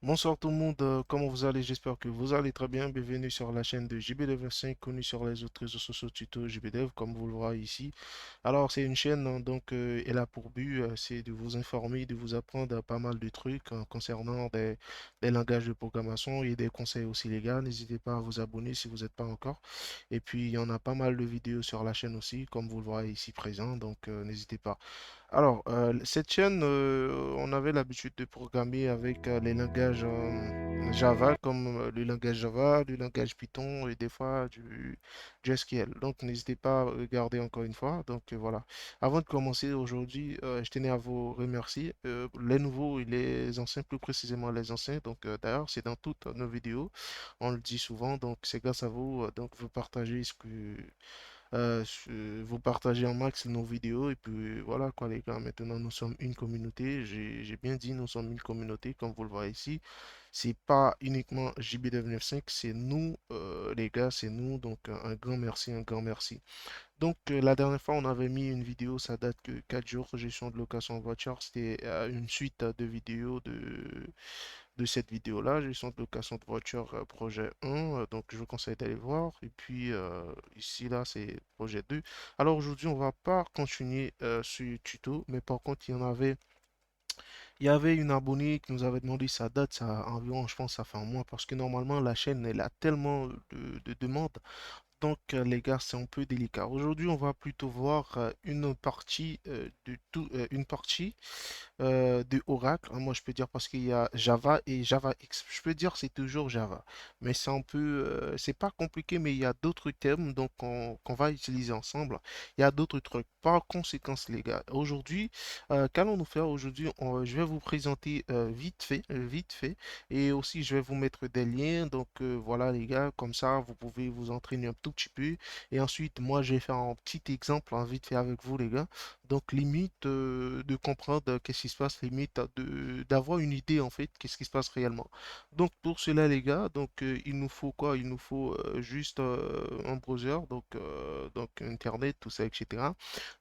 Bonsoir tout le monde, comment vous allez? J'espère que vous allez très bien. Bienvenue sur la chaîne de JBDev5, connue sur les autres réseaux sociaux tuto JBDev, comme vous le voyez ici. Alors, c'est une chaîne, hein, donc elle a pour but, c'est de vous informer, de vous apprendre pas mal de trucs concernant des langages de programmation et des conseils aussi légaux. N'hésitez pas à vous abonner si vous n'êtes pas encore. Et puis, il y en a pas mal de vidéos sur la chaîne aussi, comme vous le voyez ici présent, donc n'hésitez pas. Alors, cette chaîne, on avait l'habitude de programmer avec les langages Java, comme le langage Java, le langage Python et des fois du SQL. Donc, n'hésitez pas à regarder encore une fois. Donc, voilà. Avant de commencer aujourd'hui, je tenais à vous remercier, les nouveaux et les anciens, plus précisément les anciens. Donc, d'ailleurs, c'est dans toutes nos vidéos. On le dit souvent. Donc, c'est grâce à vous. Donc, vous partagez vous partagez en max nos vidéos et puis voilà quoi les gars, maintenant nous sommes une communauté, j'ai bien dit nous sommes une communauté comme vous le voyez ici, c'est pas uniquement JB995, c'est nous les gars, c'est nous donc un grand merci, un grand merci. Donc la dernière fois on avait mis une vidéo, ça date que 4 jours, gestion de location de voiture, c'était une suite de vidéos de cette vidéo-là, gestion de location de voiture projet 1, donc je vous conseille d'aller voir. Et puis ici, là, c'est projet 2. Alors aujourd'hui, on va pas continuer ce tuto, mais par contre, il y avait une abonnée qui nous avait demandé sa date, ça a environ, je pense, ça fait un mois, parce que normalement, la chaîne, elle a tellement de demandes. Donc, les gars, c'est un peu délicat. Aujourd'hui, on va plutôt voir une partie une partie de Oracle, hein. Moi, je peux dire parce qu'il y a Java et Java X. Je peux dire c'est toujours Java, mais c'est un peu, c'est pas compliqué, mais il y a d'autres termes donc qu'on va utiliser ensemble. Il y a d'autres trucs. Par conséquent, les gars, aujourd'hui, qu'allons-nous faire aujourd'hui? Je vais vous présenter vite fait, et aussi je vais vous mettre des liens. Donc voilà, les gars, comme ça, vous pouvez vous entraîner un tout petit peu. Et ensuite, moi, je vais faire un petit exemple, hein, vite fait avec vous, les gars. Donc, limite de comprendre qu'est-ce qui se passe, limite d'avoir une idée en fait, qu'est-ce qui se passe réellement. Donc, pour cela, les gars, donc il nous faut quoi? Il nous faut juste un browser, donc Internet, tout ça, etc.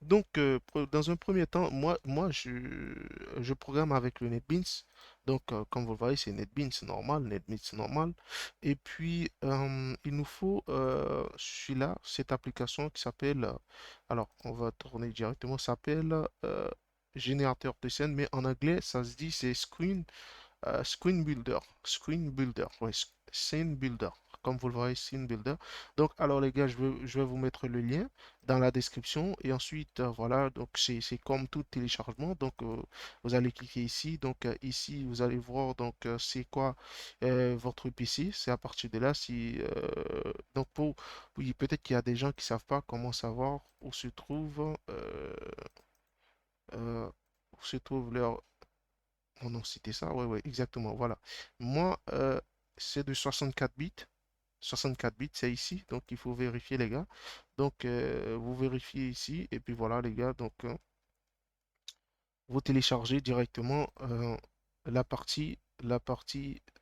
Donc, dans un premier temps, je programme avec le NetBeans. Donc, comme vous le voyez, c'est NetBeans normal. Et puis, il nous faut celui-là, cette application qui s'appelle alors, on va tourner directement. Ça s'appelle générateur de scène, mais en anglais, ça se dit c'est Screen Builder. Screen Builder. Ouais, Scene Builder. Comme vous le voyez, Scene Builder. Donc, alors les gars, je vais vous mettre le lien dans la description. Et ensuite, voilà, donc c'est comme tout téléchargement. Donc, vous allez cliquer ici. Donc, ici, vous allez voir, donc, c'est quoi votre PC. C'est à partir de là, si, donc, oui, peut-être qu'il y a des gens qui savent pas comment savoir euh, où se trouve leur, oh non, c'était ça, ouais, ouais, exactement, voilà. Moi, c'est de 64 bits. 64 bits, c'est ici, donc il faut vérifier, les gars. Donc, vous vérifiez ici, et puis voilà, les gars, donc, vous téléchargez directement la partie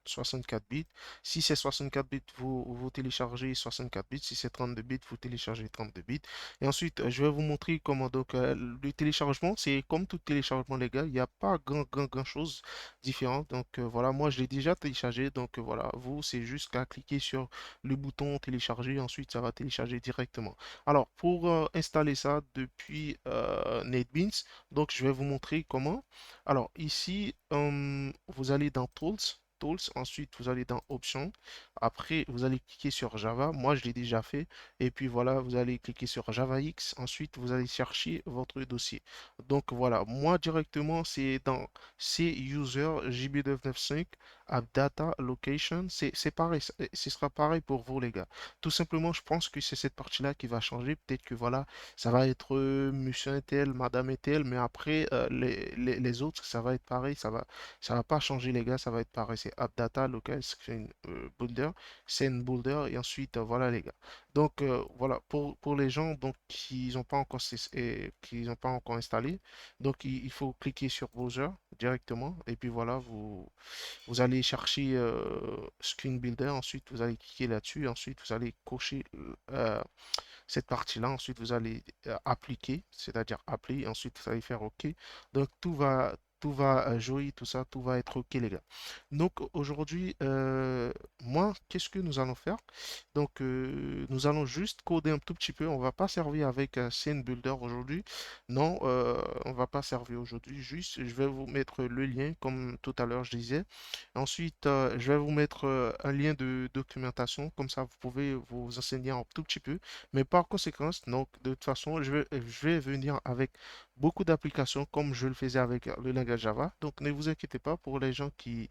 64 bits. Si c'est 64 bits, vous téléchargez 64 bits. Si c'est 32 bits, vous téléchargez 32 bits. Et ensuite, je vais vous montrer comment donc le téléchargement, c'est comme tout téléchargement, les gars. Il n'y a pas grand chose différent. Donc voilà, moi je l'ai déjà téléchargé. Donc voilà, vous, c'est juste qu'à cliquer sur le bouton télécharger. Ensuite, ça va télécharger directement. Alors, pour installer ça depuis NetBeans, donc, je vais vous montrer comment. Alors, ici, vous allez dans Tools, ensuite vous allez dans Options, après vous allez cliquer sur Java, moi je l'ai déjà fait, et puis voilà, vous allez cliquer sur Java X, ensuite vous allez chercher votre dossier. Donc voilà, moi directement c'est dans C User JB295 App Data Location, c'est pareil, ce sera pareil pour vous les gars. Tout simplement, je pense que c'est cette partie-là qui va changer, peut-être que voilà, ça va être monsieur un tel, madame un tel, mais après, les autres, ça va être pareil, ça va pas changer, les gars, ça va être pareil. C'est AppData, Local Screen Builder, Scene Builder, et ensuite, voilà, les gars. Donc, voilà, pour les gens donc, qui n'ont pas encore installé, donc il faut cliquer sur Browser directement, et puis voilà, vous allez chercher Screen Builder, ensuite, vous allez cliquer là-dessus, ensuite, vous allez cocher cette partie-là. Ensuite, vous allez appliquer, c'est-à-dire appeler. Ensuite, vous allez faire OK. Donc, tout va. tout va jouer, tout ça, tout va être OK, les gars. Donc aujourd'hui, moi, qu'est-ce que nous allons faire? Donc, nous allons juste coder un tout petit peu. On va pas servir avec un scene builder aujourd'hui. Non, on va pas servir aujourd'hui. Juste, je vais vous mettre le lien, comme tout à l'heure je disais. Ensuite, je vais vous mettre un lien de documentation. Comme ça, vous pouvez vous enseigner un tout petit peu. Mais par conséquence, donc, de toute façon, je vais venir avec beaucoup d'applications comme je le faisais avec le langage Java. Donc, ne vous inquiétez pas pour les gens qui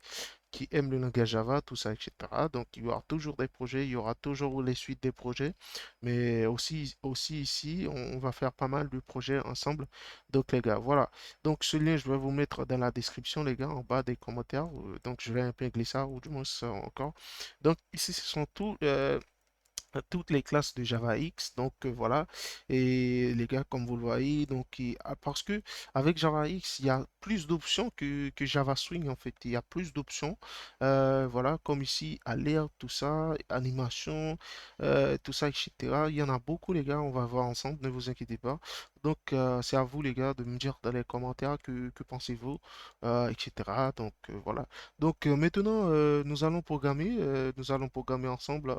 aiment le langage Java, tout ça, etc. Donc, il y aura toujours des projets, il y aura toujours les suites des projets, mais aussi ici, on va faire pas mal de projets ensemble. Donc, les gars, voilà. Donc, ce lien, je vais vous mettre dans la description, les gars, en bas des commentaires. Donc, je vais épingler ça, ou du moins ça encore. Donc, ici, ce sont tous toutes les classes de Java X. Donc voilà. Et les gars, comme vous le voyez, donc parce que avec Java X, il y a plus d'options que Java Swing en fait. Il y a plus d'options. Voilà, comme ici, alerte, tout ça, animation, tout ça, etc. Il y en a beaucoup, les gars. On va voir ensemble. Ne vous inquiétez pas. Donc c'est à vous, les gars, de me dire dans les commentaires que pensez-vous, etc. Donc voilà. Donc maintenant, nous allons programmer ensemble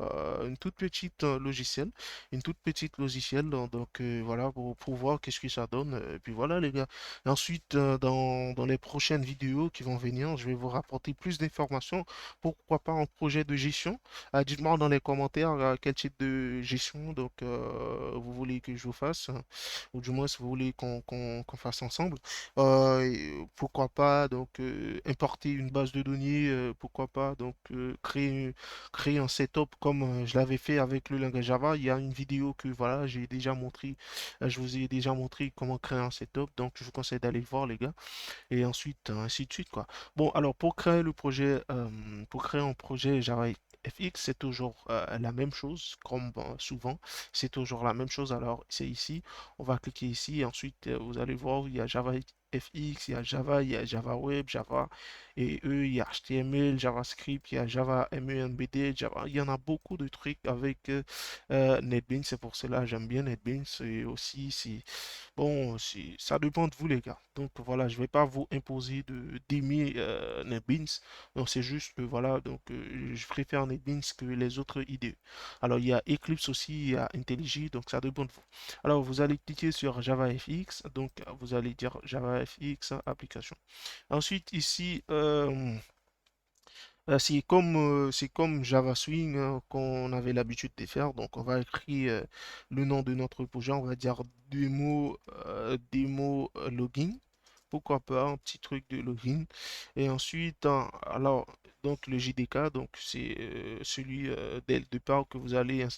une toute petite logiciel, une toute petite logiciel. Donc voilà, pour voir qu'est-ce que ça donne. Et puis voilà les gars. Et ensuite, dans les prochaines vidéos qui vont venir, je vais vous rapporter plus d'informations. Pourquoi pas un projet de gestion. Dites-moi dans les commentaires quel type de gestion donc vous voulez que je vous fasse, hein, ou du moins si vous voulez qu'on fasse ensemble. Et pourquoi pas donc importer une base de données, pourquoi pas donc créer un setup comme je l'avais fait avec le langage Java. Il y a une vidéo que voilà, j'ai déjà montré, je vous ai déjà montré comment créer un setup, donc je vous conseille d'aller le voir les gars. Et ensuite ainsi de suite quoi. Bon alors pour créer un projet Java FX, c'est toujours la même chose, comme souvent, c'est toujours la même chose. Alors, c'est ici, on va cliquer ici, et ensuite, vous allez voir, il y a Java FX, il y a Java, il y a Java Web, Java et eux, il y a HTML, JavaScript, il y a Java MEMBD, Java. Il y en a beaucoup de trucs avec NetBeans, c'est pour cela que j'aime bien NetBeans. Et aussi, bon, ça dépend de vous, les gars. Donc voilà, je vais pas vous imposer d'aimer NetBeans. Donc c'est juste que voilà, donc je préfère NetBeans que les autres idées. Alors il y a Eclipse aussi, il y a IntelliJ, donc ça dépend de vous. Alors vous allez cliquer sur JavaFX, donc vous allez dire JavaFX application. Ensuite ici, c'est comme Java Swing qu'on avait l'habitude de faire. Donc, on va écrire le nom de notre projet. On va dire démo login. Pourquoi pas un petit truc de login. Et ensuite, alors, donc le JDK, donc c'est celui dès le départ que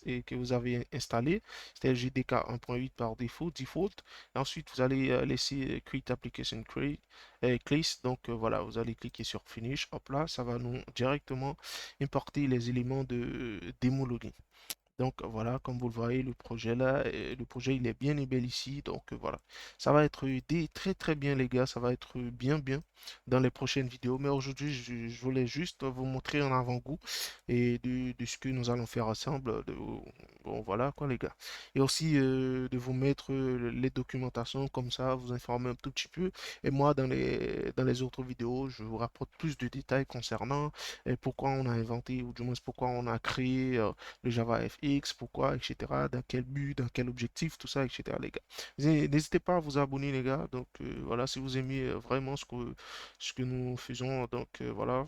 et que vous avez installé. C'était le JDK 1.8 par défaut, default. Et ensuite, vous allez laisser Create Application Class. Donc voilà, vous allez cliquer sur Finish. Hop là, ça va nous directement importer les éléments de démo login. Donc voilà, comme vous le voyez, le projet là, le projet il est bien et bel ici. Donc voilà, ça va être aidé très très bien les gars, ça va être bien dans les prochaines vidéos. Mais aujourd'hui, je voulais juste vous montrer un avant-goût et de ce que nous allons faire ensemble. Bon voilà quoi les gars. Et aussi de vous mettre les documentations comme ça, vous informer un tout petit peu. Et moi dans les autres vidéos, je vous rapporte plus de détails concernant pourquoi on a inventé, ou du moins pourquoi on a créé le Java FX, pourquoi, etc. Dans quel but, dans quel objectif, tout ça, etc. les gars. N'hésitez pas à vous abonner les gars. Donc voilà, si vous aimez vraiment ce que nous faisons, donc voilà,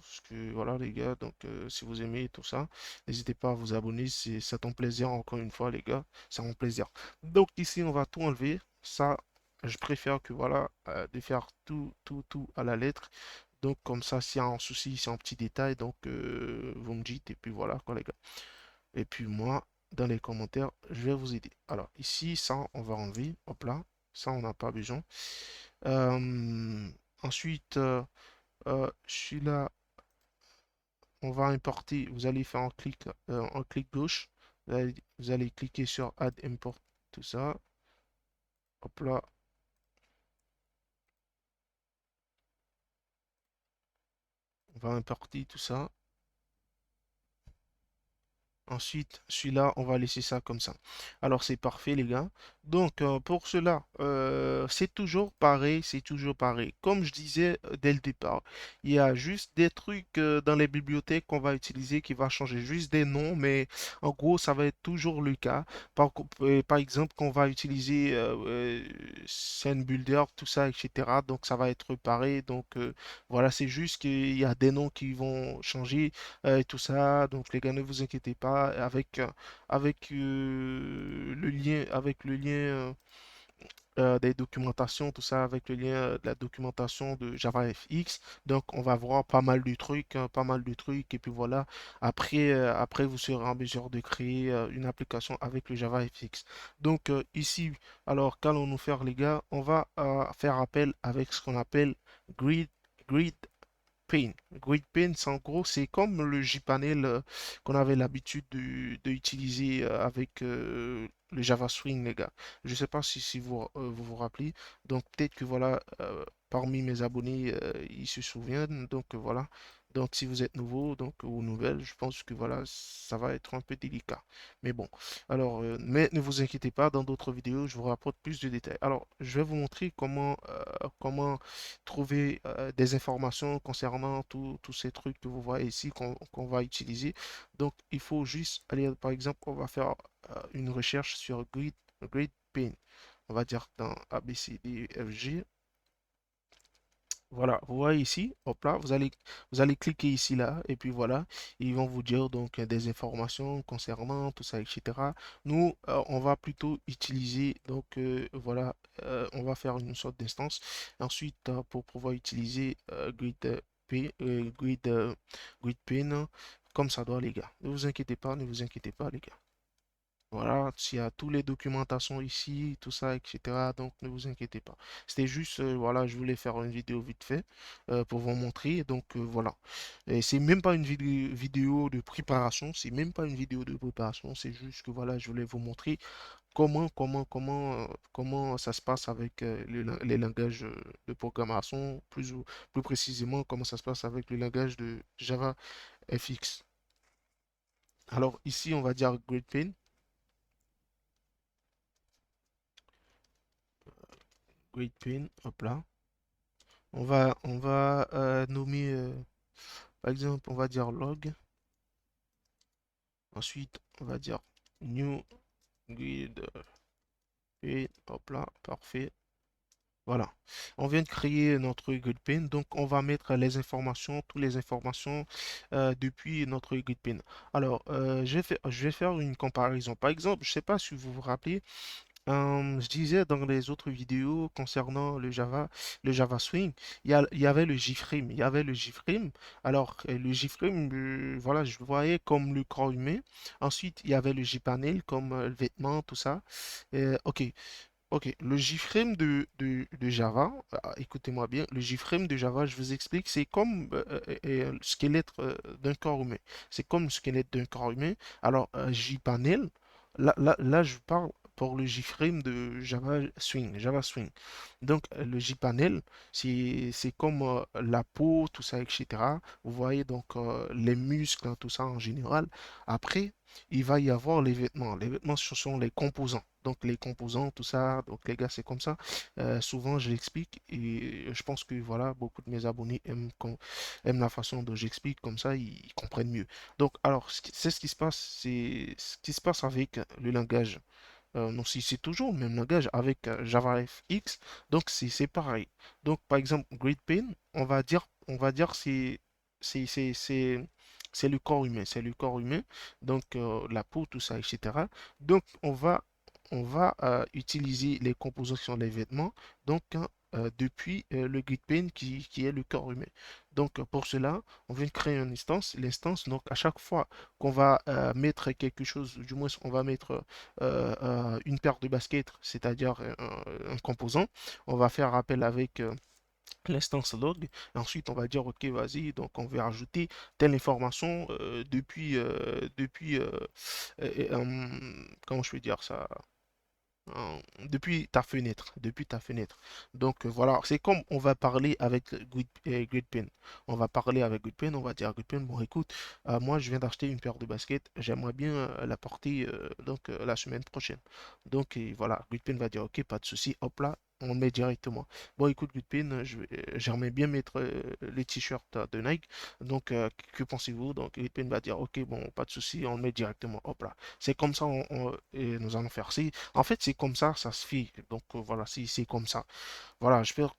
voilà les gars. Donc si vous aimez tout ça, n'hésitez pas à vous abonner. C'est un plaisir encore une fois les gars. C'est un plaisir. Donc ici, on va tout enlever. Ça, je préfère que voilà, de faire tout à la lettre. Donc comme ça, s'il y a un souci, c'est un petit détail, donc vous me dites, et puis voilà quoi les gars. Et puis moi, dans les commentaires, je vais vous aider. Alors ici, ça, on va enlever. Hop là. Ça, on n'a pas besoin. Euh, ensuite, celui-là, on va importer. Vous allez faire un clic gauche. Vous allez cliquer sur Add Import, tout ça. Hop là. On va importer tout ça. Ensuite, celui-là, on va laisser ça comme ça. Alors, c'est parfait, les gars. Donc, pour cela, c'est toujours pareil, c'est toujours pareil. Comme je disais dès le départ, il y a juste des trucs dans les bibliothèques qu'on va utiliser qui va changer juste des noms, mais en gros, ça va être toujours le cas. Par exemple, qu'on va utiliser Scene Builder, tout ça, etc. Donc, ça va être pareil. Donc, voilà, c'est juste qu'il y a des noms qui vont changer et tout ça. Donc, les gars, ne vous inquiétez pas. Avec le lien des documentations, tout ça, avec le lien de la documentation de JavaFX. Donc, on va voir pas mal de trucs, hein, pas mal de trucs. Et puis voilà, après vous serez en mesure de créer une application avec le JavaFX. Donc, ici, alors, qu'allons-nous faire, les gars? On va faire appel avec ce qu'on appelle Grid, Grid Paint. Grid Paint, c'est en gros, c'est comme le Jpanel qu'on avait l'habitude de utiliser avec le Java Swing, les gars. Je ne sais pas si vous vous rappelez. Donc, peut-être que voilà, parmi mes abonnés, ils se souviennent. Donc, voilà. Donc, si vous êtes nouveau donc, ou nouvelle, je pense que voilà, ça va être un peu délicat. Mais bon, alors, mais ne vous inquiétez pas, dans d'autres vidéos, je vous rapporte plus de détails. Alors, je vais vous montrer comment trouver des informations concernant tous ces trucs que vous voyez ici qu'on va utiliser. Donc, il faut juste aller, par exemple, on va faire une recherche sur Grid Paint. On va dire dans A, B, C, D, E, F, G. Voilà, vous voyez ici, hop là, vous allez cliquer ici là, et puis voilà, ils vont vous dire donc des informations concernant tout ça, etc. Nous, on va plutôt utiliser, donc voilà, on va faire une sorte d'instance. Ensuite, pour pouvoir utiliser Grid Pen, comme ça doit les gars. Ne vous inquiétez pas, ne vous inquiétez pas les gars. Voilà, il y a toutes les documentations ici, tout ça, etc. Donc ne vous inquiétez pas. C'était juste, voilà, je voulais faire une vidéo vite fait pour vous montrer. Donc voilà. Et c'est même pas une vidéo de préparation, c'est même pas une vidéo de préparation, c'est juste que voilà, je voulais vous montrer comment ça se passe avec les langages de programmation, plus précisément comment ça se passe avec le langage de Java FX. Alors ici, on va dire GridPaint. GridPaint, hop là. On va nommer, par exemple, on va dire log. Ensuite, on va dire new grid paint. Hop là, parfait. Voilà. On vient de créer notre grid paint. Donc, on va mettre les informations, toutes les informations depuis notre grid paint. Alors, je vais faire une comparaison. Par exemple, je ne sais pas si vous vous rappelez. Je disais dans les autres vidéos concernant le Java Swing, il y avait le JFrame. Il y avait le JFrame. Alors, le JFrame, voilà, je le voyais comme le corps humain. Ensuite, il y avait le JPanel comme le vêtement, tout ça. Ok, ok. Le JFrame de Java, écoutez-moi bien, le JFrame de Java, je vous explique, c'est comme le squelette d'un corps humain. C'est comme le squelette d'un corps humain. Alors, JPanel, là, je parle pour le JFrame de Java Swing. Donc, le JPanel, c'est comme la peau, tout ça, etc. Vous voyez donc les muscles, hein, tout ça en général. Après, il va y avoir les vêtements. Les vêtements, ce sont les composants. Donc les composants, tout ça, donc les gars, c'est comme ça. Souvent, je l'explique et je pense que voilà, beaucoup de mes abonnés aiment la façon dont j'explique, comme ça, ils comprennent mieux. Donc, alors, c'est ce qui se passe, c'est ce qui se passe avec le langage. Non, si c'est toujours le même langage avec JavaFX, donc c'est pareil. Donc, par exemple, GridPaint, on va dire c'est c'est le corps humain, c'est le corps humain, donc la peau, tout ça, etc. Donc, on va utiliser les compositions des vêtements, donc hein, depuis le GridPaint qui est le corps humain. Donc, pour cela, on vient de créer une instance. L'instance, donc, à chaque fois qu'on va mettre quelque chose, du moins, on va mettre une paire de baskets, c'est-à-dire un composant. On va faire appel avec l'instance log. Ensuite, on va dire, OK, vas-y, donc on va ajouter telle information depuis comment je peux dire ça? depuis ta fenêtre, depuis ta fenêtre. Donc voilà, c'est comme on va parler avec GridPen. On va parler avec GridPen, on va dire à GridPen, bon écoute, moi je viens d'acheter une paire de baskets, j'aimerais bien la porter la semaine prochaine. Donc voilà, GridPen va dire ok, pas de souci, hop là, on le met directement. Bon écoute GridPen, j'aimerais bien mettre les t-shirts de Nike, donc que pensez-vous? Donc GridPen va dire ok, bon, pas de souci, on le met directement, hop là. C'est comme ça, et nous allons faire. En fait, c'est comme ça se fait. Donc voilà, c'est comme ça. Voilà, j'espère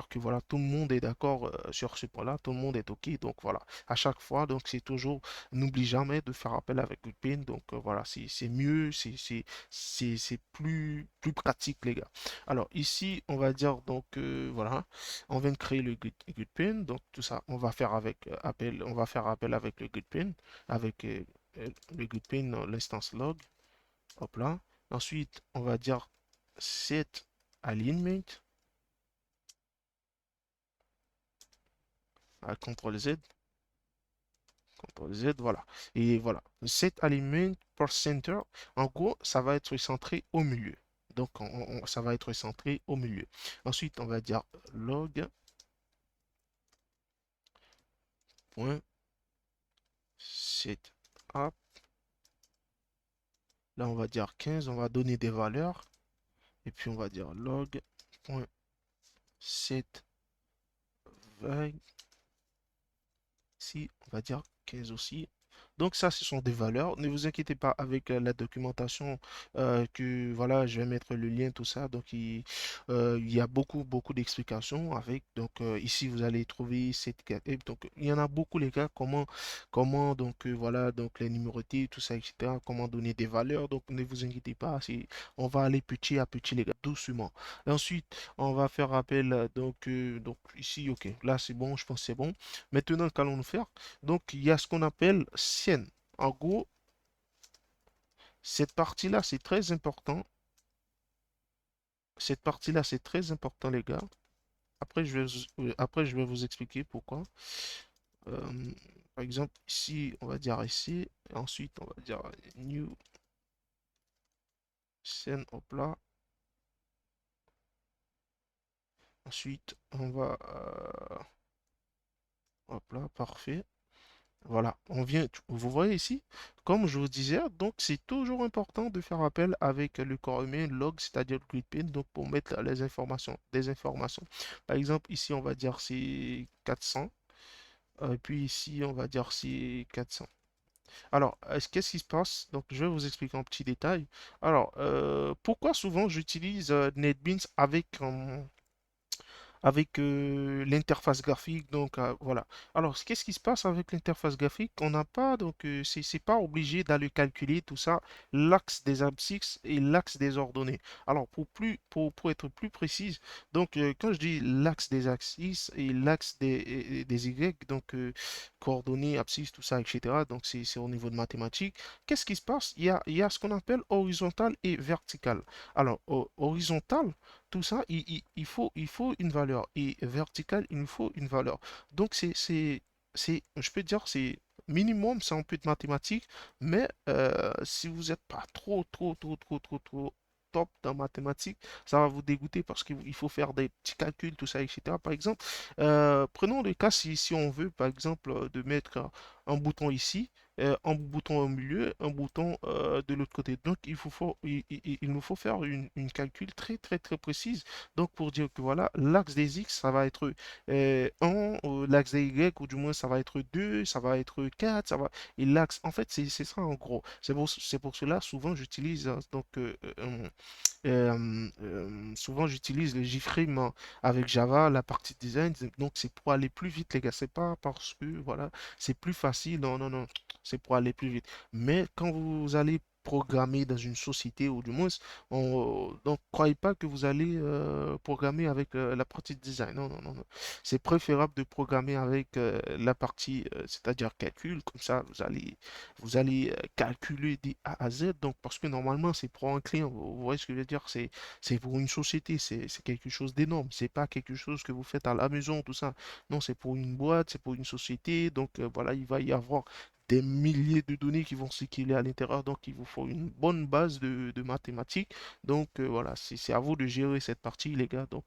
que voilà, tout le monde est d'accord sur ce point-là, tout le monde est OK. Donc voilà, à chaque fois, donc c'est toujours, n'oublie jamais de faire appel avec Goodpin. Donc voilà, c'est mieux, c'est plus pratique, les gars. Alors ici, on va dire donc voilà, on vient de créer le Goodpin. Donc tout ça, on va faire avec appel, on va faire appel avec le Goodpin, avec le Goodpin, l'instance log. Hop là. Ensuite, on va dire set alignment. CTRL Z. CTRL Z, voilà. Et voilà. Set alignment per center. En gros, ça va être centré au milieu. Donc, ça va être centré au milieu. Ensuite, on va dire log. Point set up. Là, on va dire 15. On va donner des valeurs. Et puis, on va dire log. Point set value. Ici, on va dire 15 aussi. Donc ça, ce sont des valeurs. Ne vous inquiétez pas avec la documentation que voilà, je vais mettre le lien, tout ça. Donc il y a beaucoup d'explications avec. Donc ici, vous allez trouver cette et donc il y en a beaucoup les gars. Comment donc voilà donc les numérotés, tout ça, etc. Comment donner des valeurs. Donc ne vous inquiétez pas. On va aller petit à petit les gars, doucement. Et ensuite, on va faire appel donc ici, ok. Là c'est bon, je pense que c'est bon. Maintenant, qu'allons-nous faire? Donc, il y a ce qu'on appelle sienne. En gros, cette partie-là, c'est très important. Cette partie-là, c'est très important, les gars. Après, je vais vous expliquer pourquoi. Euh, Par exemple, ici, on va dire ici. Et ensuite, on va dire new scène, hop là. Ensuite, on va... hop là, parfait. Voilà, vous voyez ici, comme je vous disais, donc c'est toujours important de faire appel avec le corps humain log, c'est-à-dire le gridpin, donc pour mettre les informations, des informations. Par exemple, ici, on va dire c'est 400, puis ici, on va dire c'est 400. Alors, qu'est-ce qui se passe? Donc, je vais vous expliquer en petit détail. Alors, pourquoi souvent j'utilise NetBeans avec l'interface graphique. Donc voilà. Alors, qu'est-ce qui se passe avec l'interface graphique? On n'a pas, donc c'est pas obligé d'aller calculer tout ça, l'axe des abscisses et l'axe des ordonnées. Alors, pour être plus précise, donc quand je dis l'axe des abscisses et l'axe des Y, donc coordonnées, abscisses, tout ça, etc. Donc, c'est au niveau de mathématiques. Qu'est-ce qui se passe? Il y a ce qu'on appelle horizontal et vertical. Alors, horizontal, tout ça, il faut une valeur. Et vertical, il nous faut une valeur. Donc, je peux dire, c'est minimum, c'est un peu de mathématiques, mais si vous n'êtes pas trop top dans mathématiques, ça va vous dégoûter parce qu'il faut faire des petits calculs, tout ça, etc. Par exemple, prenons le cas si on veut, par exemple, de mettre un bouton ici, un bouton au milieu, un bouton de l'autre côté. Donc, il nous faut faire une calcul très précise. Donc, pour dire que voilà, l'axe des X, ça va être 1, l'axe des Y, ou du moins, ça va être 2, ça va être 4, et l'axe, en fait, c'est ça en gros. C'est pour cela, souvent, j'utilise souvent, j'utilise le JFrame avec Java, la partie design. Donc, c'est pour aller plus vite, les gars. C'est pas parce que, voilà, c'est plus facile. Non, non, non. C'est pour aller plus vite. Mais quand vous allez programmer dans une société, ou du moins, donc, croyez pas que vous allez programmer avec la partie design. Non, non, non, non. C'est préférable de programmer avec la partie, c'est-à-dire calcul. Comme ça, vous allez calculer des A à Z. Donc, parce que normalement, c'est pour un client. Vous voyez ce que je veux dire? C'est pour une société. C'est quelque chose d'énorme. C'est pas quelque chose que vous faites à la maison, tout ça. Non, c'est pour une boîte, c'est pour une société. Donc, voilà, il va y avoir des milliers de données qui vont circuler à l'intérieur, donc il vous faut une bonne base de mathématiques. Donc voilà, c'est à vous de gérer cette partie, les gars. Donc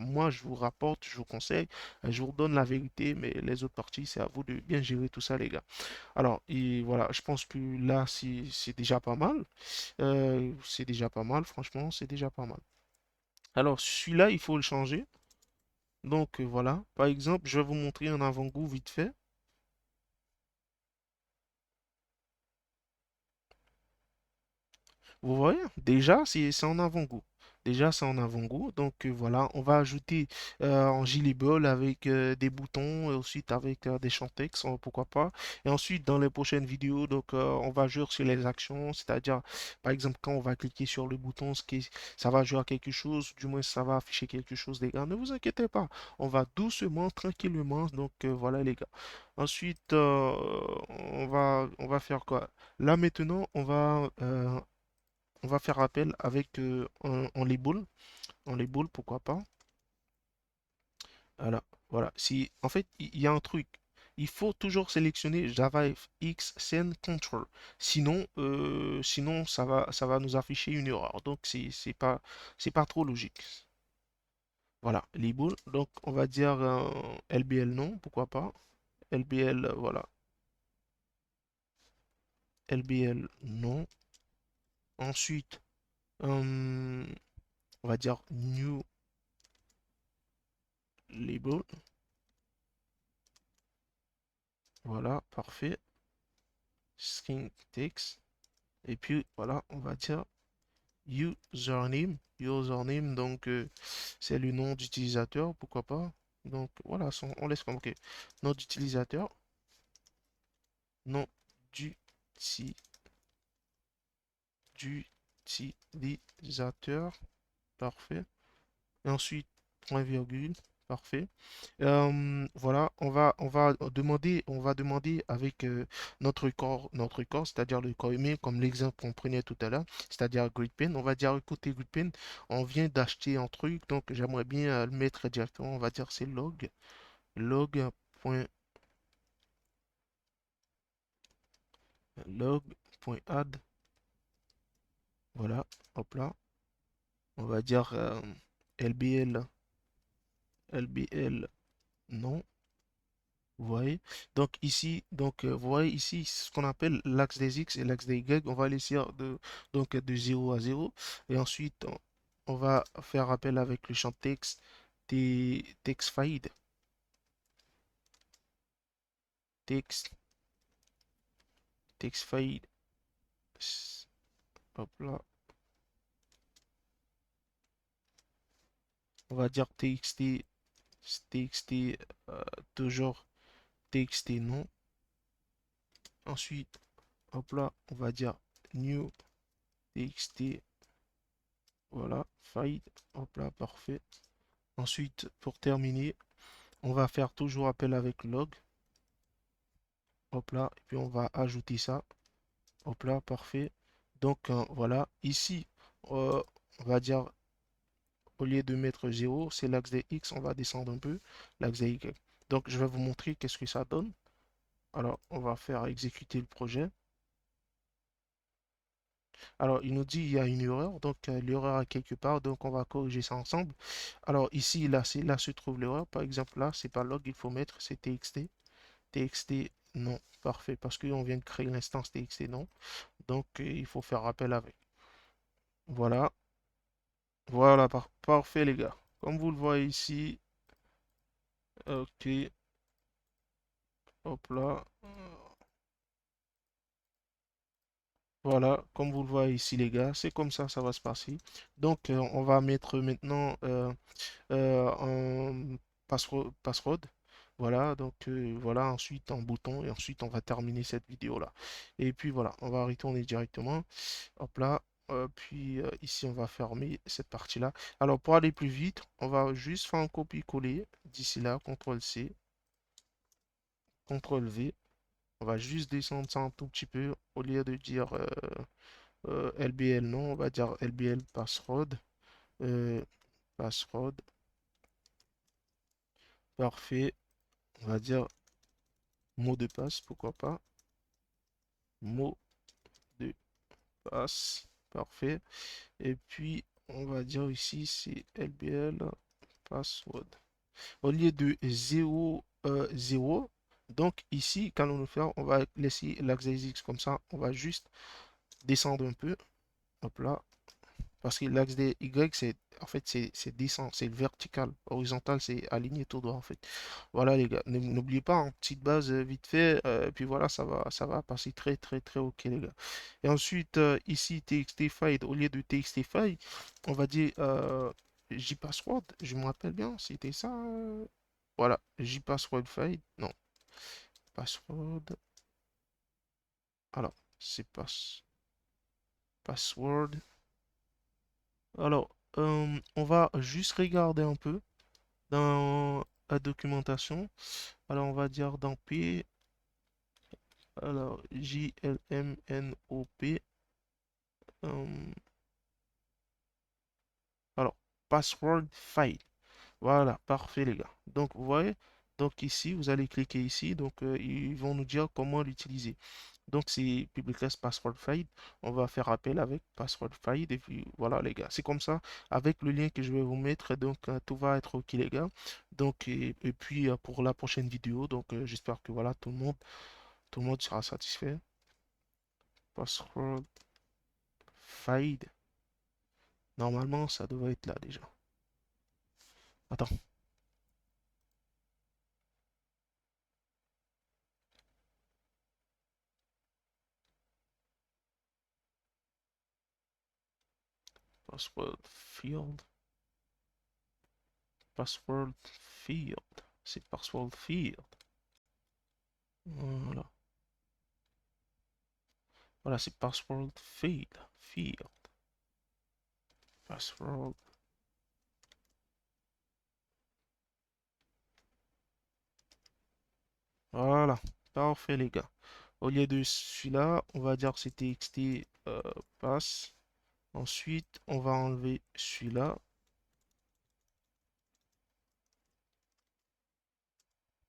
moi, je vous rapporte, je vous conseille, je vous donne la vérité, mais les autres parties, c'est à vous de bien gérer tout ça, les gars. Alors, et voilà, je pense que là, c'est déjà pas mal. C'est déjà pas mal, franchement, c'est déjà pas mal. Alors, celui-là, il faut le changer. Donc voilà, par exemple, je vais vous montrer un avant-goût vite fait. Vous voyez, déjà, c'est en avant-goût. Déjà, c'est en avant-goût. Donc, voilà, on va ajouter en Gilly Ball avec des boutons et ensuite avec des champs texte, pourquoi pas. Et ensuite, dans les prochaines vidéos, donc, on va jouer sur les actions, c'est-à-dire, par exemple, quand on va cliquer sur le bouton, ça va jouer à quelque chose, du moins, ça va afficher quelque chose, les gars. Ne vous inquiétez pas, on va doucement, tranquillement. Donc, voilà, les gars. Ensuite, on va faire quoi? Là, maintenant, on va faire appel avec en label. En label, pourquoi pas. Voilà. Voilà. Si, en fait, il y a un truc. Il faut toujours sélectionner JavaFX Send Control. Sinon ça va nous afficher une erreur. Donc, c'est pas trop logique. Voilà. Label. Donc, on va dire LBL non. Pourquoi pas. LBL, voilà. LBL non. Ensuite, on va dire New Label. Voilà. Parfait. String text. Et puis voilà, on va dire username. Username, donc c'est le nom d'utilisateur, pourquoi pas. Donc voilà, on laisse comme OK. Nom d'utilisateur, nom d'uti- d'utilisateur, parfait. Et ensuite, point virgule, parfait. Voilà, on va demander avec notre corps, c'est-à-dire le corps humain, comme l'exemple qu'on prenait tout à l'heure, c'est-à-dire GridPen. On va dire côté GridPen, on vient d'acheter un truc, donc j'aimerais bien le mettre directement. On va dire c'est log.add, log.add. Voilà, hop là. On va dire LBL, LBL, non. Vous voyez? Donc ici, vous voyez ici ce qu'on appelle l'axe des X et l'axe des Y. On va laisser de 0 à 0. Et ensuite, on va faire appel avec le champ texte des text fade. Text, text fade. Hop là. On va dire txt, toujours txt non. Ensuite, hop là, on va dire new txt. Voilà, fade. Hop là, parfait. Ensuite, pour terminer, on va faire toujours appel avec log. Hop là. Et puis on va ajouter ça. Hop là. Parfait. Donc voilà. Ici, on va dire au lieu de mettre 0, c'est l'axe des X. On va descendre un peu. L'axe des Y. Donc je vais vous montrer qu'est-ce que ça donne. Alors on va faire exécuter le projet. Alors il nous dit il y a une erreur. Donc l'erreur est quelque part. Donc on va corriger ça ensemble. Alors ici, là se trouve l'erreur. Par exemple là, c'est pas log, il faut mettre, c'est txt. TXT, non. Parfait, parce qu'on vient de créer l'instance TXT, non. Donc, il faut faire appel avec. Voilà. Voilà, parfait, les gars. Comme vous le voyez ici, ok, hop là. Voilà, comme vous le voyez ici, les gars, c'est comme ça va se passer. Donc, on va mettre maintenant en password. Voilà, donc voilà, ensuite en bouton, et ensuite on va terminer cette vidéo-là. Et puis voilà, on va retourner directement. Hop là. Puis ici, on va fermer cette partie-là. Alors, pour aller plus vite, on va juste faire un copier-coller. D'ici là, CTRL-C, CTRL-V. On va juste descendre ça un tout petit peu. Au lieu de dire LBL non, on va dire LBL password. Euh, password. Parfait. On va dire mot de passe, pourquoi pas. mot de passe. Parfait. Et puis, on va dire ici, c'est LBL password. Au lieu de 0, 0, donc ici, quand on va faire, on va laisser l'axe des X comme ça. On va juste descendre un peu. Hop là. Parce que l'axe des Y, c'est en fait, c'est descend, c'est vertical. Horizontal, c'est aligné tout droit, en fait. Voilà, les gars. N'oubliez pas, en petite base, vite fait. Puis voilà, ça va passer très, très, très OK, les gars. Et ensuite, ici, TXT file, au lieu de TXT file, on va dire JPassword. Je me rappelle bien, c'était ça. Voilà, JPassword file. Non, password. Alors, c'est password. Alors, on va juste regarder un peu dans la documentation. Alors, on va dire dans P. Alors, JLMNOP. euh, alors, password file. Voilà, parfait les gars. Donc, vous voyez, donc ici, vous allez cliquer ici. Donc, ils vont nous dire comment l'utiliser. Donc, c'est public password file. On va faire appel avec password file. Et puis, voilà les gars. C'est comme ça, avec le lien que je vais vous mettre. Donc, tout va être OK les gars. Donc, et puis, pour la prochaine vidéo, donc, j'espère que voilà, tout le monde sera satisfait. Password file. Normalement, ça devrait être là déjà. Attends. Password field. Password field. C'est password field. Voilà. Voilà, c'est password field. Field. Password. Voilà. Parfait, les gars. Au lieu de celui-là, on va dire que c'est txt pass. Ensuite, on va enlever celui-là.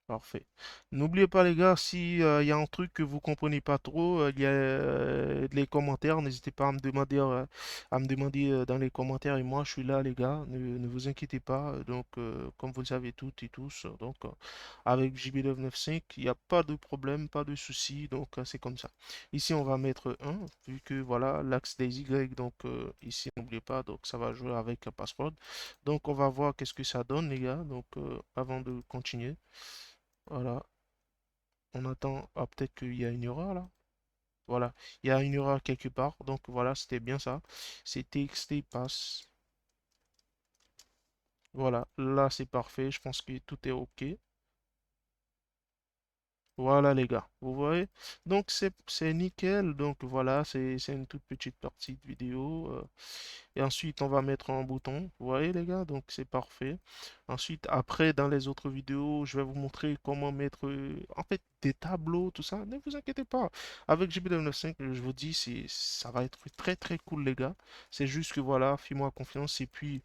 Parfait. N'oubliez pas les gars, si il y a un truc que vous comprenez pas trop, il y a les commentaires. N'hésitez pas à me demander dans les commentaires. Et moi, je suis là les gars. Ne vous inquiétez pas. Donc, comme vous le savez toutes et tous, donc avec JB995, il n'y a pas de problème, pas de souci. Donc, c'est comme ça. Ici, on va mettre 1, vu que voilà l'axe des Y. Donc, ici, n'oubliez pas. Donc, ça va jouer avec un password. Donc, on va voir qu'est-ce que ça donne les gars. Donc, avant de continuer. Voilà, on attend. Ah, peut-être qu'il y a une erreur là. Voilà, il y a une erreur quelque part. Donc voilà, c'était bien ça. C'est TXT pass. Voilà, là c'est parfait. Je pense que tout est OK. Voilà les gars, vous voyez? Donc c'est nickel. Donc voilà, c'est une toute petite partie de vidéo. Et ensuite, on va mettre un bouton. Vous voyez les gars? Donc c'est parfait. Ensuite, après, dans les autres vidéos, je vais vous montrer comment mettre en fait des tableaux, tout ça. Ne vous inquiétez pas. Avec GB995, je vous dis, ça va être très très cool les gars. C'est juste que voilà, fais-moi confiance et puis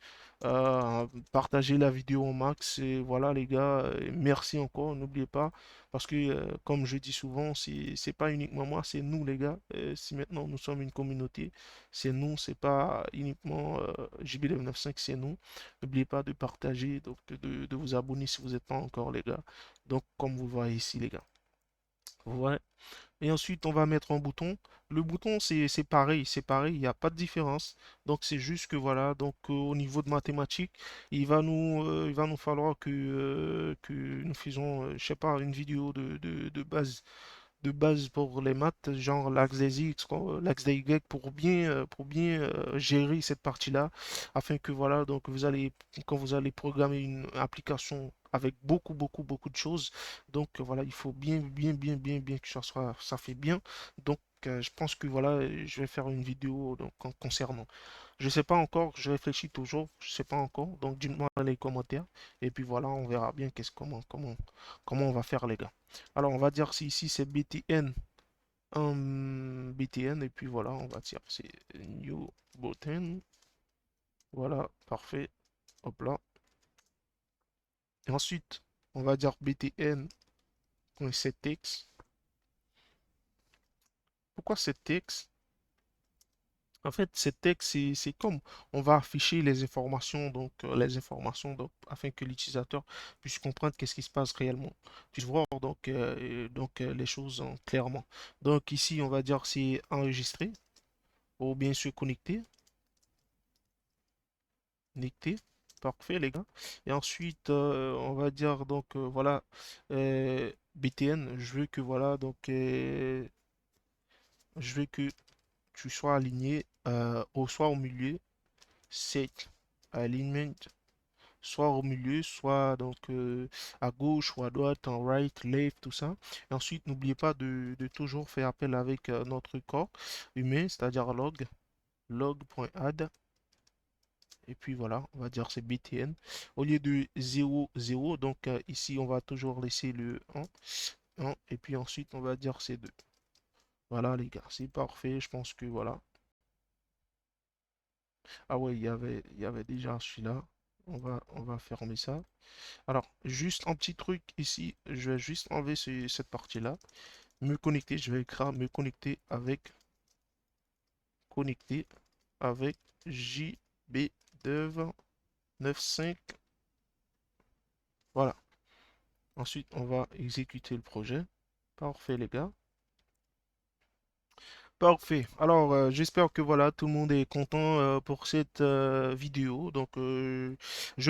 partagez la vidéo au max. Et voilà les gars, merci encore. N'oubliez pas. Parce que, comme je dis souvent, c'est pas uniquement moi, c'est nous les gars. Si maintenant nous sommes une communauté, c'est nous, c'est pas uniquement JB995, c'est nous. N'oubliez pas de partager, donc de vous abonner si vous n'êtes pas encore les gars. Donc, comme vous voyez ici les gars. Ouais. Et ensuite, on va mettre un bouton. Le bouton, c'est pareil, il n'y a pas de différence. Donc, c'est juste que voilà, donc au niveau de mathématiques, il va nous falloir que nous faisons, je sais pas, une vidéo de base pour les maths, genre l'axe des X, l'axe des Y, pour bien gérer cette partie-là, afin que voilà, donc quand vous allez programmer une application avec beaucoup, beaucoup, beaucoup de choses, donc voilà, il faut bien, bien, bien, bien, bien que ça fait bien. Donc, je pense que voilà, je vais faire une vidéo donc, concernant. Je sais pas encore, je réfléchis toujours, je sais pas encore. Donc, dites-moi dans les commentaires. Et puis voilà, on verra bien comment on va faire, les gars. Alors, on va dire si ici c'est BTN, BTN, et puis voilà, on va dire c'est New Button. Voilà, parfait. Hop là. Et ensuite, on va dire BTN.7x. pourquoi ce texte? En fait, ce texte, c'est comme on va afficher les informations donc, afin que l'utilisateur puisse comprendre qu'est-ce qui se passe réellement, puisse voir les choses clairement. Donc ici, on va dire c'est enregistré ou bien se connecter, connecter. Parfait, les gars. Et ensuite, on va dire voilà, BTN, je veux que voilà, je veux que tu sois aligné soit au milieu, set alignment, soit au milieu, soit à gauche ou à droite, en right, left, tout ça. Et ensuite, n'oubliez pas de toujours faire appel avec notre corps humain, c'est-à-dire log.add. Et puis voilà, on va dire c'est btn. Au lieu de 0, 0, donc ici, on va toujours laisser le 1, 1, et puis ensuite, on va dire c'est 2. Voilà les gars, c'est parfait, je pense que voilà. Ah ouais, il y avait déjà celui-là. On va fermer ça. Alors, juste un petit truc ici, je vais juste enlever cette partie-là. Me connecter, je vais écrire connecter avec JBDev 95. Voilà. Ensuite, on va exécuter le projet. Parfait, les gars. Parfait. Alors, j'espère que voilà, tout le monde est content pour cette vidéo. Donc, je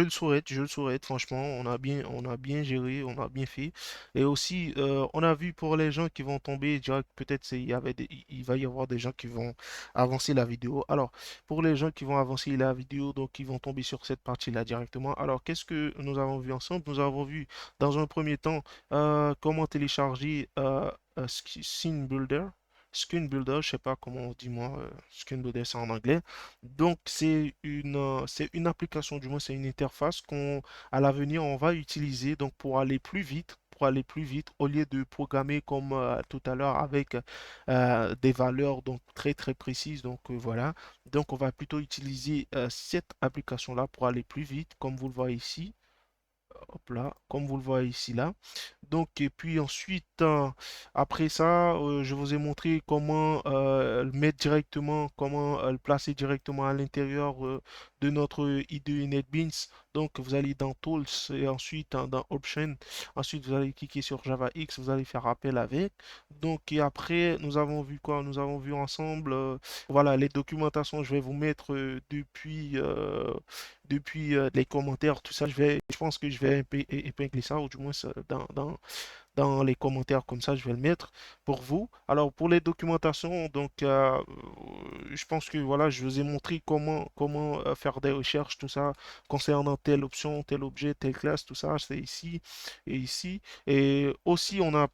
le souhaite, je le souhaite. Franchement, on a bien géré, on a bien fait. Et aussi, on a vu pour les gens qui vont tomber, direct, peut-être il va y avoir des gens qui vont avancer la vidéo. Alors, pour les gens qui vont avancer la vidéo, donc ils vont tomber sur cette partie-là directement. Alors, qu'est-ce que nous avons vu ensemble? Nous avons vu dans un premier temps comment télécharger Scene Builder. Screen Builder, je sais pas comment on dit moi, Screen Builder c'est en anglais. Donc c'est une application, du moins c'est une interface qu'on à l'avenir on va utiliser donc pour aller plus vite au lieu de programmer comme tout à l'heure avec des valeurs donc très très précises. Donc voilà. Donc on va plutôt utiliser cette application-là pour aller plus vite, comme vous le voyez ici. Hop là, comme vous le voyez ici là. Donc, et puis ensuite, après ça, je vous ai montré comment le mettre directement, comment le placer directement à l'intérieur de notre IDE NetBeans. Donc, vous allez dans Tools et ensuite dans Options. Ensuite, vous allez cliquer sur JavaX, vous allez faire appel avec. Donc, et après, nous avons vu quoi? Nous avons vu ensemble, voilà, les documentations, je vais vous mettre depuis les commentaires, tout ça, je pense que je vais épingler ça, ou du moins dans les commentaires, comme ça je vais le mettre pour vous. Alors pour les documentations, je pense que voilà, je vous ai montré comment faire des recherches, tout ça, concernant telle option, tel objet, telle classe, tout ça, c'est ici et ici. Et aussi on a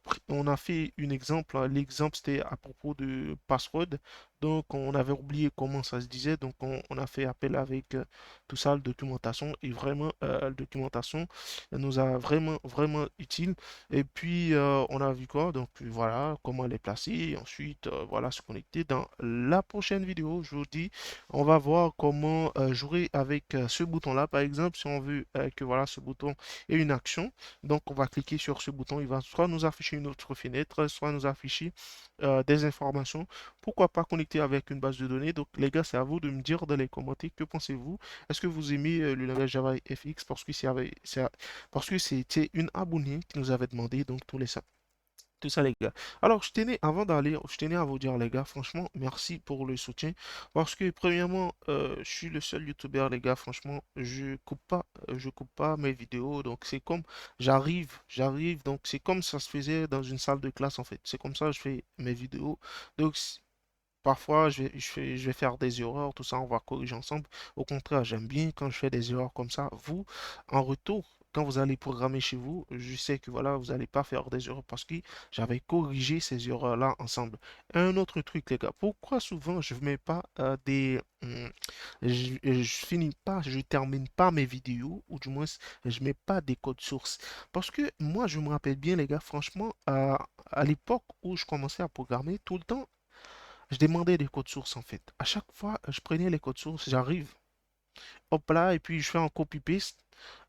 fait un exemple, hein. L'exemple c'était à propos de password. Donc on avait oublié comment ça se disait, donc on a fait appel avec tout ça, la documentation, et vraiment la documentation nous a vraiment vraiment utile. Et puis, on a vu quoi? Donc, voilà, comment les placer. Et ensuite, voilà, se connecter. Dans la prochaine vidéo, je vous dis, on va voir comment jouer avec ce bouton-là. Par exemple, si on veut que voilà, ce bouton ait une action, donc on va cliquer sur ce bouton. Il va soit nous afficher une autre fenêtre, soit nous afficher des informations. Pourquoi pas connecter avec une base de données? Donc, les gars, c'est à vous de me dire dans les commentaires, que pensez-vous? Est-ce que vous aimez le langage Java FX? Parce que c'était une abonnée qui nous avait demandé donc tout ça les gars. Alors avant d'aller, je tenais à vous dire les gars, franchement, merci pour le soutien. Parce que premièrement, je suis le seul youtubeur les gars, franchement, je coupe pas mes vidéos. Donc c'est comme j'arrive, donc c'est comme ça se faisait dans une salle de classe en fait. C'est comme ça que je fais mes vidéos. Donc parfois, je vais faire des erreurs, tout ça, on va corriger ensemble. Au contraire, j'aime bien quand je fais des erreurs comme ça. Vous, en retour, quand vous allez programmer chez vous, je sais que voilà, vous n'allez pas faire des erreurs parce que j'avais corrigé ces erreurs-là ensemble. Un autre truc, les gars, pourquoi souvent je ne mets pas je finis pas, je termine pas mes vidéos, ou du moins, je mets pas des codes sources. Parce que moi, je me rappelle bien, les gars, franchement, à l'époque où je commençais à programmer, tout le temps, je demandais des codes sources en fait. À chaque fois, je prenais les codes sources, j'arrive, hop là, et puis je fais un copy-paste.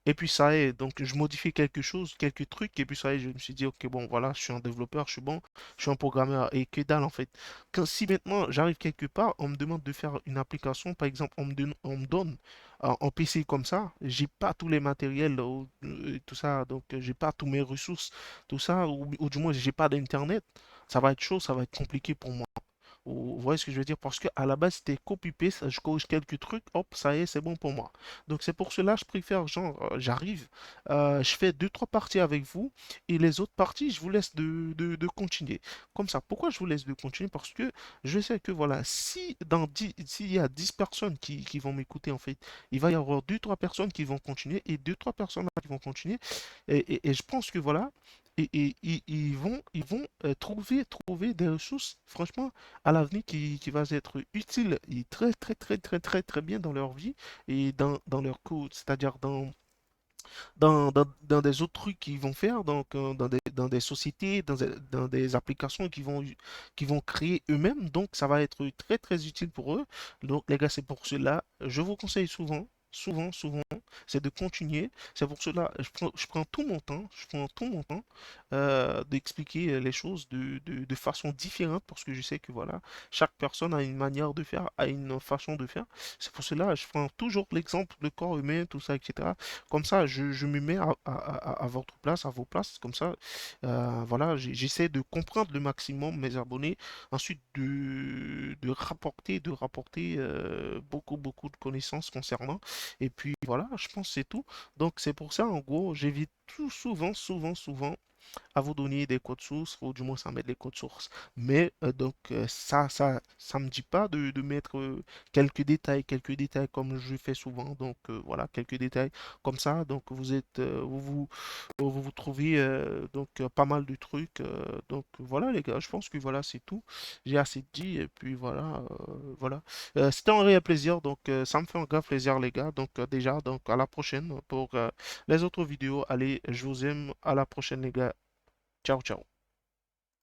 Et puis ça est, donc je modifie quelque chose, quelques trucs, et puis ça est, je me suis dit, ok, bon, voilà, je suis un développeur, je suis bon, je suis un programmeur, et que dalle en fait. Quand, si maintenant j'arrive quelque part, on me demande de faire une application, par exemple, on me donne un PC comme ça, j'ai pas tous les matériels, tout ça, donc j'ai pas tous mes ressources, tout ça, ou du moins j'ai pas d'internet, ça va être chaud, ça va être compliqué pour moi. Vous voyez ce que je veux dire? Parce que à la base, c'était copy-paste, je corrige quelques trucs, hop, ça y est, c'est bon pour moi. Donc c'est pour cela, je préfère, genre, j'arrive, je fais deux, trois parties avec vous, et les autres parties, je vous laisse de continuer. Comme ça, pourquoi je vous laisse de continuer? Parce que je sais que, voilà, si s'il y a 10 personnes qui vont m'écouter, en fait, il va y avoir deux, trois personnes qui vont continuer, et deux, trois personnes qui vont continuer, et je pense que, voilà, ils vont trouver des ressources, franchement, à l'avenir qui va être utile et très très très très très très bien dans leur vie et dans leur code, c'est-à-dire dans des autres trucs qu'ils vont faire, donc dans des sociétés, dans des applications qu'ils vont créer eux-mêmes, donc ça va être très très utile pour eux. Donc les gars, c'est pour cela, je vous conseille souvent, souvent, souvent, c'est de continuer. C'est pour cela, je prends tout mon temps, je prends tout mon temps d'expliquer les choses de façon différente parce que je sais que voilà, chaque personne a une manière de faire, a une façon de faire. C'est pour cela, je prends toujours l'exemple de corps humain, tout ça, etc. Comme ça, je me mets à votre place, à vos places. Comme ça, voilà, j'essaie de comprendre le maximum mes abonnés. Ensuite, de rapporter beaucoup, beaucoup de connaissances concernant. Et puis, voilà, je pense que c'est tout. Donc, c'est pour ça, en gros, j'évite tout souvent, souvent, souvent à vous donner des codes sources, ou du moins à mettre les codes sources. Mais donc ça me dit pas de mettre quelques détails comme je fais souvent. Donc voilà, quelques détails comme ça. Donc vous trouvez donc pas mal de trucs. Donc voilà les gars, je pense que voilà c'est tout. J'ai assez dit et puis voilà, voilà. C'était un réel plaisir. Donc ça me fait un grave plaisir les gars. Donc déjà donc à la prochaine pour les autres vidéos. Allez, je vous aime. À la prochaine les gars. Ciao, ciao.